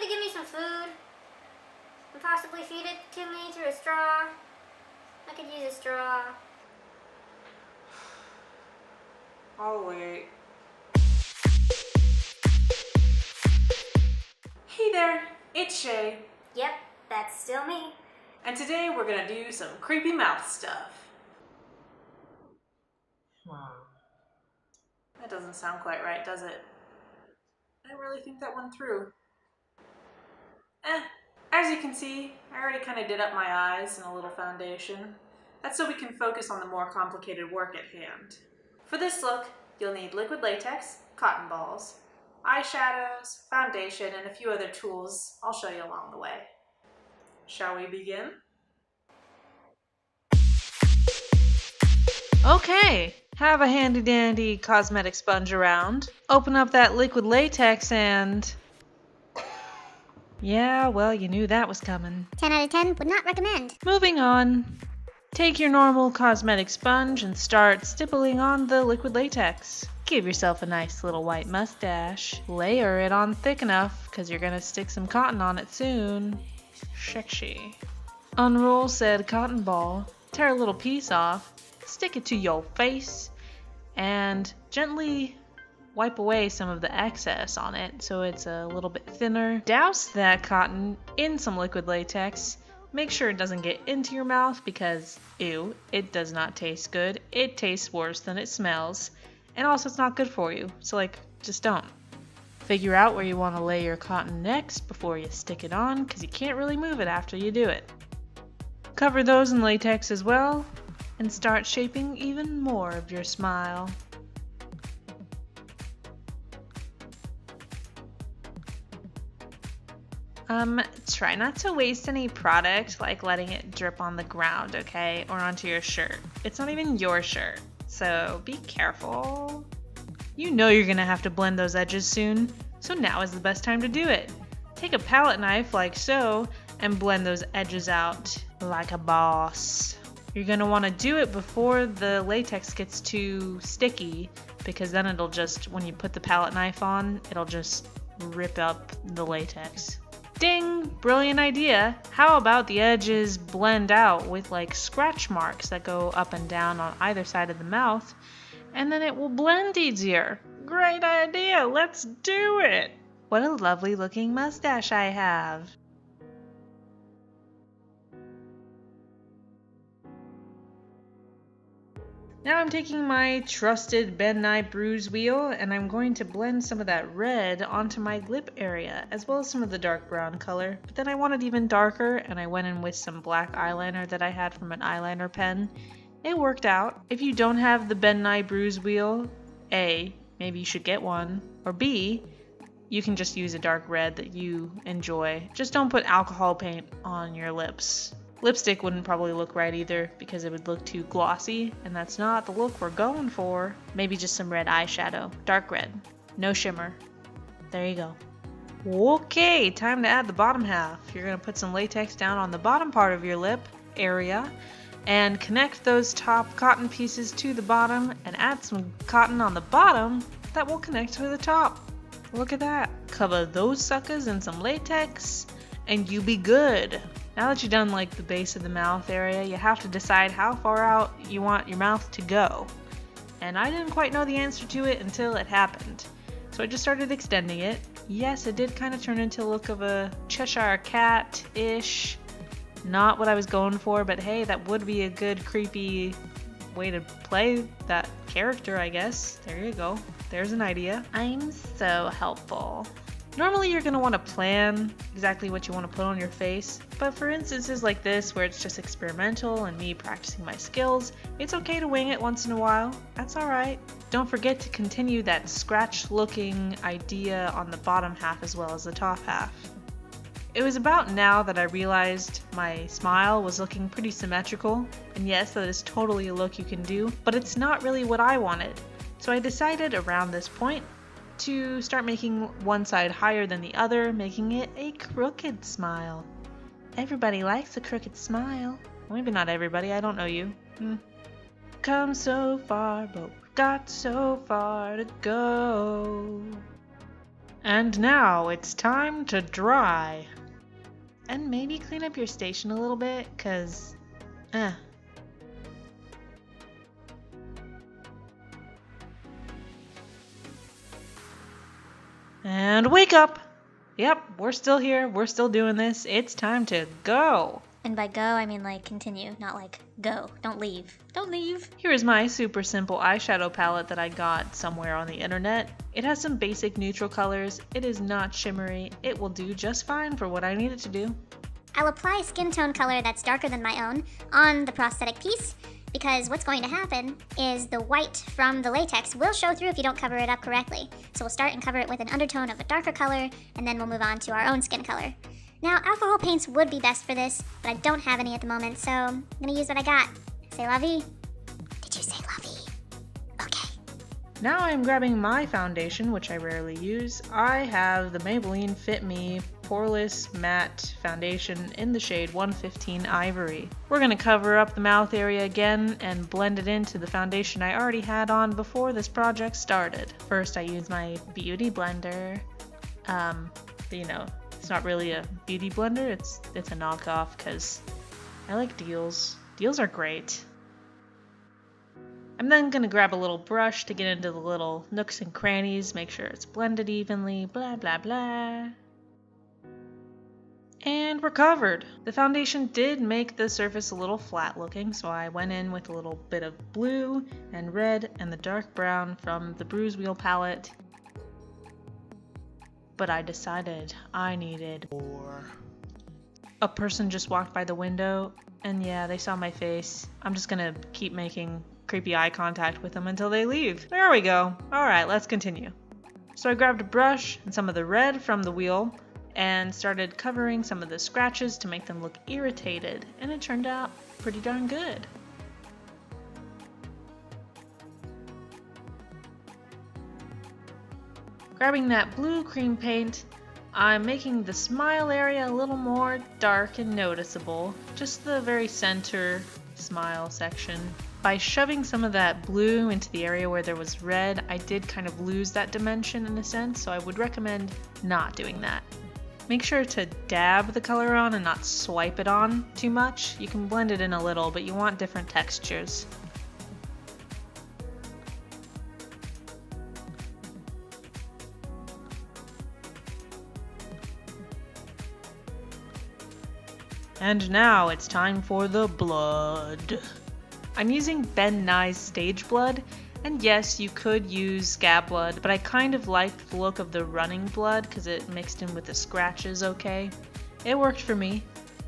to give me some food and possibly feed it to me through a straw? I could use a straw. I'll wait. Hey there, it's Shay. Yep, that's still me. And today we're gonna do some creepy mouth stuff. That doesn't sound quite right, does it? I didn't really think that one through. As you can see, I already kind of did up my eyes and a little foundation. That's so we can focus on the more complicated work at hand. For this look, you'll need liquid latex, cotton balls, eyeshadows, foundation, and a few other tools I'll show you along the way. Shall we begin? Okay, have a handy dandy cosmetic sponge around. Open up that liquid latex and... Yeah, well, you knew that was coming. 10 out of 10 would not recommend. Moving on. Take your normal cosmetic sponge and start stippling on the liquid latex. Give yourself a nice little white mustache. Layer it on thick enough, because you're going to stick some cotton on it soon. Sexy. Unroll said cotton ball, tear a little piece off, stick it to your face, and gently wipe away some of the excess on it so it's a little bit thinner. Douse that cotton in some liquid latex. Make sure it doesn't get into your mouth because, ew, it does not taste good. It tastes worse than it smells. And also it's not good for you, so just don't. Figure out where you want to lay your cotton next before you stick it on because you can't really move it after you do it. Cover those in latex as well and start shaping even more of your smile. Try not to waste any product, like letting it drip on the ground, okay? Or onto your shirt. It's not even your shirt, so be careful. You know you're gonna have to blend those edges soon, so now is the best time to do it. Take a palette knife like so, and blend those edges out like a boss. You're gonna wanna do it before the latex gets too sticky, because then it'll just, when you put the palette knife on, it'll just rip up the latex. Ding! Brilliant idea! How about the edges blend out with scratch marks that go up and down on either side of the mouth, and then it will blend easier. Great idea! Let's do it! What a lovely looking mustache I have! Now I'm taking my trusted Ben Nye bruise wheel and I'm going to blend some of that red onto my lip area as well as some of the dark brown color. But then I wanted even darker and I went in with some black eyeliner that I had from an eyeliner pen. It worked out. If you don't have the Ben Nye bruise wheel, A, maybe you should get one, or B, you can just use a dark red that you enjoy. Just don't put alcohol paint on your lips. Lipstick wouldn't probably look right either because it would look too glossy, and that's not the look we're going for. Maybe just some red eyeshadow. Dark red. No shimmer. There you go. Okay, time to add the bottom half. You're going to put some latex down on the bottom part of your lip area and connect those top cotton pieces to the bottom and add some cotton on the bottom that will connect to the top. Look at that. Cover those suckers in some latex and you be good. Now that you've done the base of the mouth area, you have to decide how far out you want your mouth to go. And I didn't quite know the answer to it until it happened. So I just started extending it. Yes, it did kind of turn into a look of a Cheshire Cat-ish. Not what I was going for, but hey, that would be a good creepy way to play that character, I guess. There you go. There's an idea. I'm so helpful. Normally you're going to want to plan exactly what you want to put on your face, but for instances like this where it's just experimental and me practicing my skills, it's okay to wing it once in a while. That's alright. Don't forget to continue that scratch looking idea on the bottom half as well as the top half. It was about now that I realized my smile was looking pretty symmetrical, and yes, that is totally a look you can do, but it's not really what I wanted. So I decided around this point to start making one side higher than the other, making it a crooked smile. Everybody likes a crooked smile. Maybe not everybody, I don't know you. Come so far, but we've got so far to go. And now it's time to dry. And maybe clean up your station a little bit, cause, And wake up! Yep, we're still here, we're still doing this. It's time to go! And by go, I mean like continue, not like go. Don't leave. Don't leave. Here is my super simple eyeshadow palette that I got somewhere on the internet. It has some basic neutral colors. It is not shimmery. It will do just fine for what I need it to do. I'll apply a skin tone color that's darker than my own on the prosthetic piece, because what's going to happen is the white from the latex will show through if you don't cover it up correctly. So we'll start and cover it with an undertone of a darker color, and then we'll move on to our own skin color. Now, alcohol paints would be best for this, but I don't have any at the moment, so I'm gonna use what I got. Say la vie? Did you say la vie? Okay. Now I'm grabbing my foundation, which I rarely use. I have the Maybelline Fit Me Poreless Matte Foundation in the shade 115 Ivory. We're gonna cover up the mouth area again and blend it into the foundation I already had on before this project started. First, I use my beauty blender. It's not really a beauty blender, it's a knockoff because I like deals. Deals are great. I'm then gonna grab a little brush to get into the little nooks and crannies, make sure it's blended evenly, blah blah blah. And we're covered. The foundation did make the surface a little flat looking, so I went in with a little bit of blue and red and the dark brown from the Bruise Wheel palette. But I decided I needed more. A person just walked by the window, and yeah, they saw my face. I'm just gonna keep making creepy eye contact with them until they leave. There we go. Alright, let's continue. So I grabbed a brush and some of the red from the wheel and started covering some of the scratches to make them look irritated, and it turned out pretty darn good. Grabbing that blue cream paint, I'm making the smile area a little more dark and noticeable, just the very center smile section. By shoving some of that blue into the area where there was red, I did kind of lose that dimension in a sense, so I would recommend not doing that. Make sure to dab the color on and not swipe it on too much. You can blend it in a little, but you want different textures. And now it's time for the blood. I'm using Ben Nye's Stage Blood, and yes, you could use scab blood, but I kind of liked the look of the running blood because it mixed in with the scratches okay. It worked for me.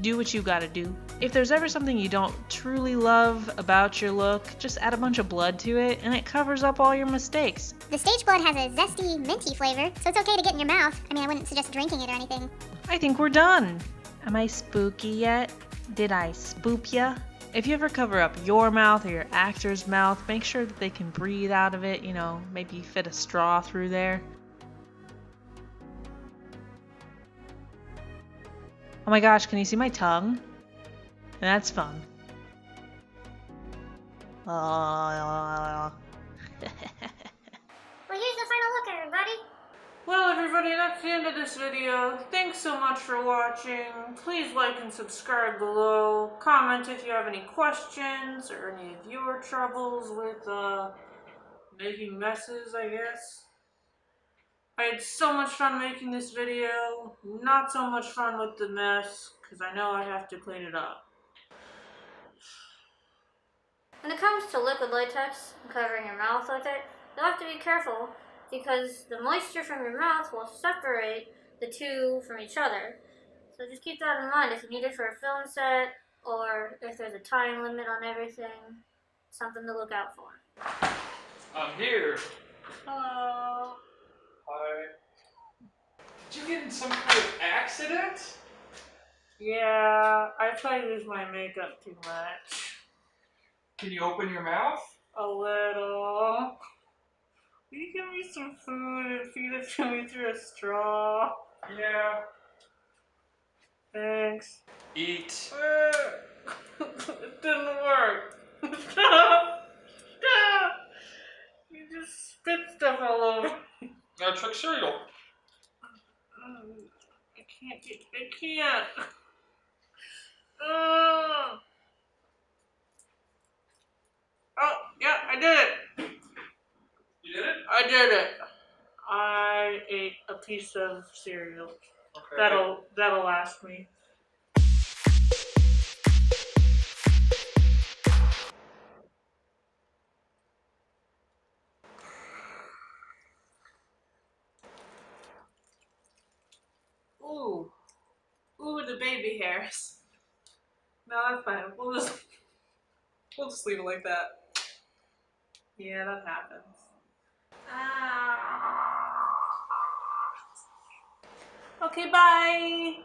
Do what you gotta do. If there's ever something you don't truly love about your look, just add a bunch of blood to it and it covers up all your mistakes. The Stage Blood has a zesty, minty flavor, so it's okay to get in your mouth. I mean, I wouldn't suggest drinking it or anything. I think we're done. Am I spooky yet? Did I spook ya? If you ever cover up your mouth or your actor's mouth, make sure that they can breathe out of it, maybe fit a straw through there. Oh my gosh, can you see my tongue? That's fun. Well, here's the final look, everybody. Well, everybody, that's the end of this video. Thanks so much for watching. Please like and subscribe below. Comment if you have any questions or any of your troubles with making messes, I guess. I had so much fun making this video. Not so much fun with the mess, because I know I have to clean it up. When it comes to liquid latex and covering your mouth with it, you'll have to be careful because the moisture from your mouth will separate the two from each other. So just keep that in mind if you need it for a film set or if there's a time limit on everything. Something to look out for. I'm here. Hello. Hi. Did you get in some kind of accident? Yeah, I try to use my makeup too much. Can you open your mouth? A little. Will you give me some food and feed it to me through a straw? Yeah. Thanks. Eat. It didn't work. Stop! Stop! You just spit stuff all over. Now check cereal. I can't. Oh, yeah, I did it. You did it? I did it. I ate a piece of cereal. Okay. That'll last me. Ooh, the baby hairs. No, that's fine. We'll just leave it like that. Yeah, that happens. Ah. Okay, bye.